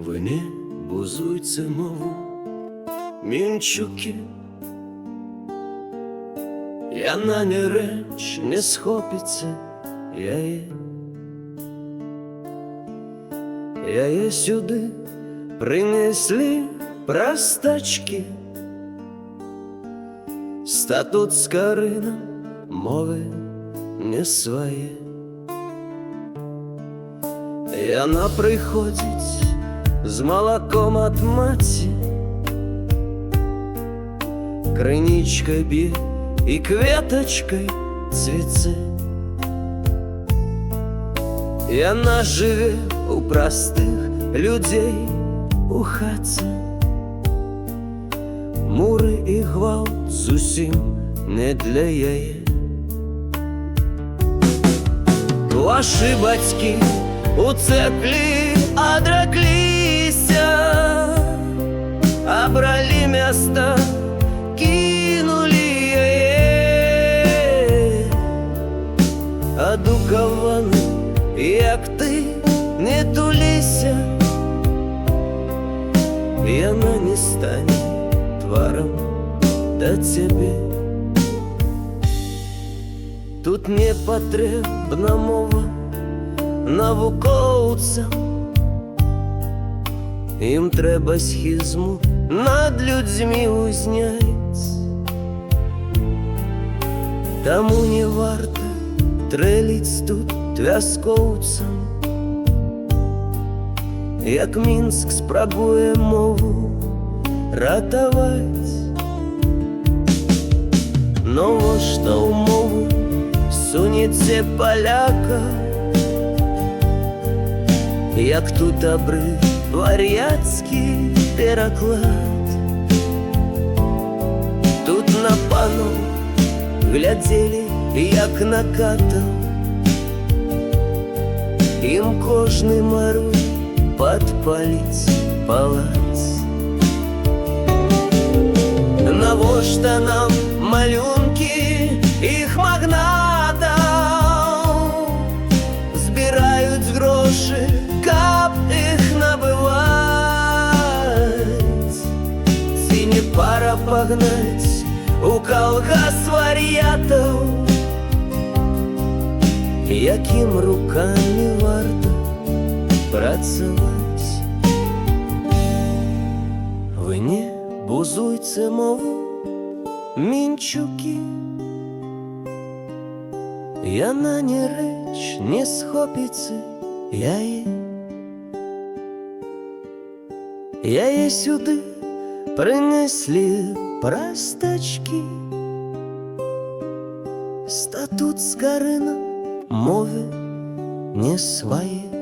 Ви не бузуйте мову, мінчуки, яна ні реч не схопиться, яє сюди принесли простачки, статут з Карином мови не своє. Яна приходить з молоком от маті, криничкой б'є і кветочкой цвіце. Яна живе у простих людей у хаті, мури і гвалт зусім не для яє. Ваші батьки у церкві одреклися, обрали место, кинули яе. Одукований, як ти, не тулися, яна не стане тваром до тебе. Тут не потрібна мова науковцям, їм треба схизму над людьми узнять. Тому не варто трелить тут в'язковцям, як Мінськ спрабує мову ратовать. Но що в мову сунеться поляка, як тут обрив вар'яцький переклад. Тут на пану глядели, як на катов, им кожний маруй подпалить палац. Навошта нам малюнки их магнатов, збирають гроші, каб их набывать. Ці не пара погнать у колгас вар'ятов, яким руками варто працювати. Ви не бузуйте мову, мінчуки, яна ні реч не схопиться, яє сюди принесли простачки, статут з Карином мови не своє.